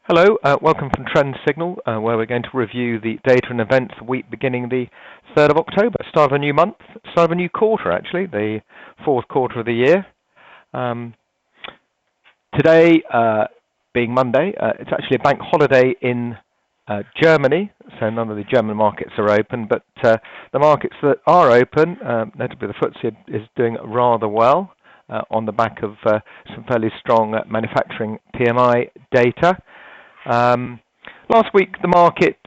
Hello, welcome from Trend Signal, where we're going to review the data and events week beginning the 3rd of October. Start of a new month, start of a new quarter actually, the fourth quarter of the year. Today, being Monday, it's actually a bank holiday in Germany, so none of the German markets are open, but the markets that are open, notably the FTSE, is doing rather well on the back of some fairly strong manufacturing PMI data. Last week, the markets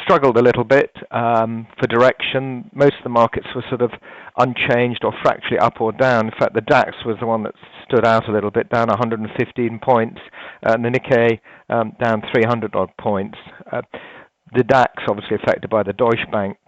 struggled a little bit for direction. Most of the markets were sort of unchanged or fractionally up or down. In fact, the DAX was the one that stood out a little bit, down 115 points, and the Nikkei down 300 odd points. The DAX obviously affected by the Deutsche Bank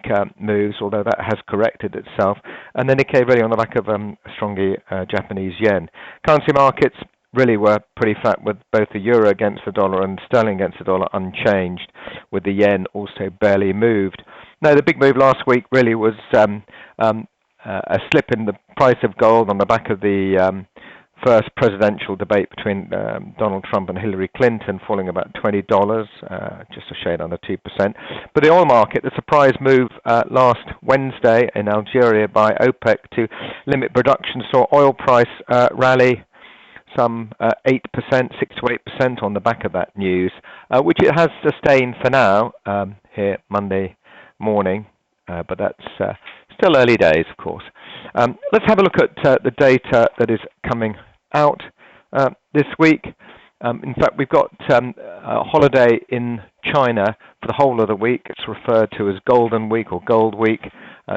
moves, although that has corrected itself, and the Nikkei really on the back of stronger Japanese yen. Currency markets really were pretty flat, with both the euro against the dollar and sterling against the dollar unchanged, with the yen also barely moved. Now, the big move last week really was a slip in the price of gold on the back of the first presidential debate between Donald Trump and Hillary Clinton, falling about $20, just a shade under 2%. But the oil market, the surprise move last Wednesday in Algeria by OPEC to limit production, saw oil price rally some 8%, 6 to 8% on the back of that news, which it has sustained for now here Monday morning, but that's still early days, of course. Let's have a look at the data that is coming out this week. In fact, we've got a holiday in China for the whole of the week. It's referred to as Golden Week or Gold Week,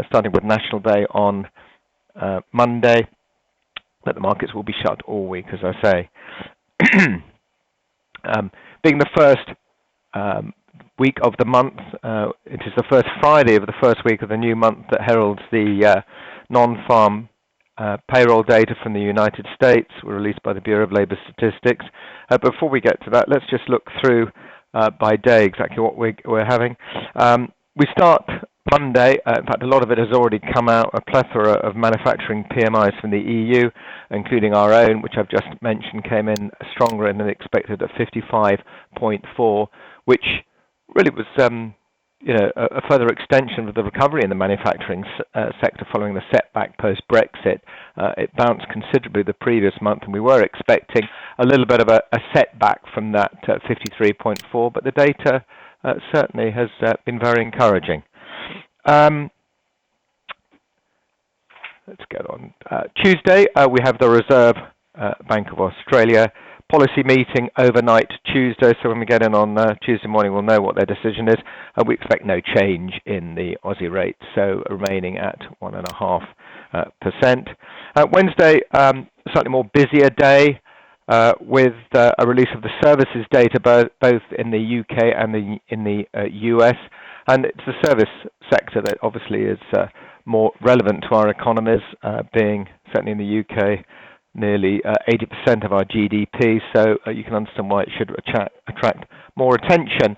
starting with National Day on Monday. But the markets will be shut all week, as I say. Being the first week of the month, it is the first Friday of the first week of the new month that heralds the non-farm payroll data from the United States, were released by the Bureau of Labor Statistics. Before we get to that, let's just look through by day exactly what we're having. We start Monday. In fact, a lot of it has already come out, a plethora of manufacturing PMIs from the EU, including our own, which I've just mentioned, came in stronger than expected at 55.4, which really was a further extension of the recovery in the manufacturing sector following the setback post-Brexit. It bounced considerably the previous month, and we were expecting a little bit of a setback from that 53.4, but the data certainly has been very encouraging. Let's get on. Tuesday, we have the Reserve Bank of Australia policy meeting overnight Tuesday, so when we get in on Tuesday morning, we'll know what their decision is. We expect no change in the Aussie rate, so remaining at 1.5%. Wednesday, slightly more busier day, with a release of the services data both in the UK and in the US. And it's the service sector that obviously is more relevant to our economies, being certainly in the UK nearly 80% of our GDP, so you can understand why it should attract more attention.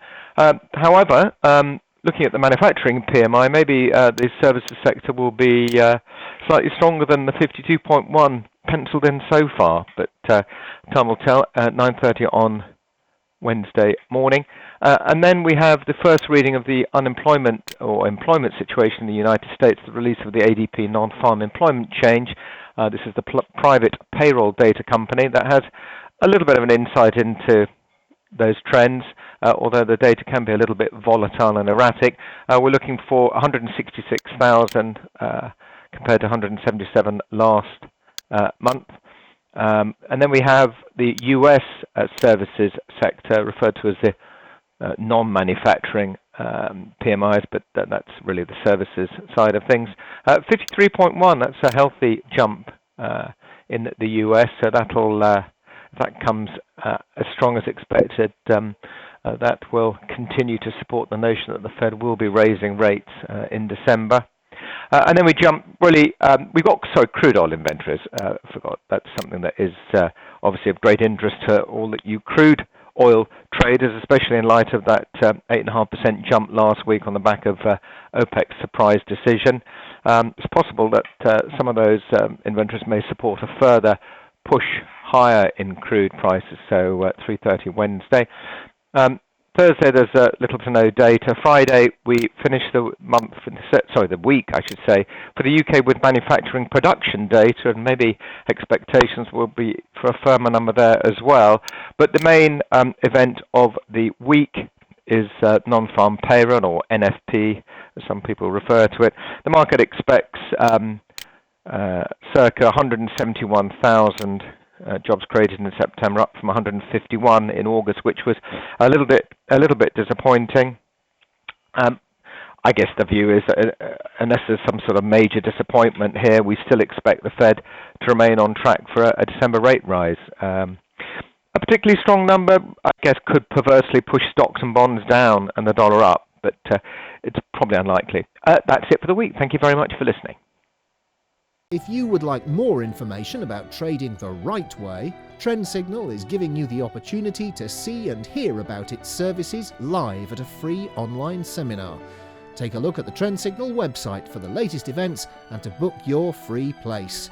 However, looking at the manufacturing PMI, maybe the services sector will be slightly stronger than the 52.1 penciled in so far, but time will tell at 9:30 on Wednesday morning. And then we have the first reading of the unemployment or employment situation in the United States, the release of the ADP non-farm employment change. This is the private payroll data company that has a little bit of an insight into those trends, although the data can be a little bit volatile and erratic. We're looking for 166,000 compared to 177 last month. And then we have the US services sector, referred to as the non-manufacturing PMIs, but that's really the services side of things. 53.1, that's a healthy jump in the US, so that'll, if that comes as strong as expected, that will continue to support the notion that the Fed will be raising rates in December. And then we jump really, we've got, crude oil inventories, forgot. That's something that is obviously of great interest to all that you crude oil traders, especially in light of that 8.5% jump last week on the back of OPEC's surprise decision. It's possible that some of those inventories may support a further push higher in crude prices, so 3:30 Wednesday. Thursday, there's little to no data. Friday, we finish the week, I should say, for the UK with manufacturing production data, and maybe expectations will be for a firmer number there as well. But the main event of the week is non-farm payroll, or NFP, as some people refer to it. The market expects circa 171,000 jobs created in September, up from 151 in August, which was a little bit disappointing. I guess the view is that unless there's some sort of major disappointment here, we still expect the Fed to remain on track for a December rate rise. A particularly strong number, I guess, could perversely push stocks and bonds down and the dollar up, but it's probably unlikely. That's it for the week. Thank you very much for listening. If you would like more information about trading the right way, Trend Signal is giving you the opportunity to see and hear about its services live at a free online seminar. Take a look at the Trend Signal website for the latest events and to book your free place.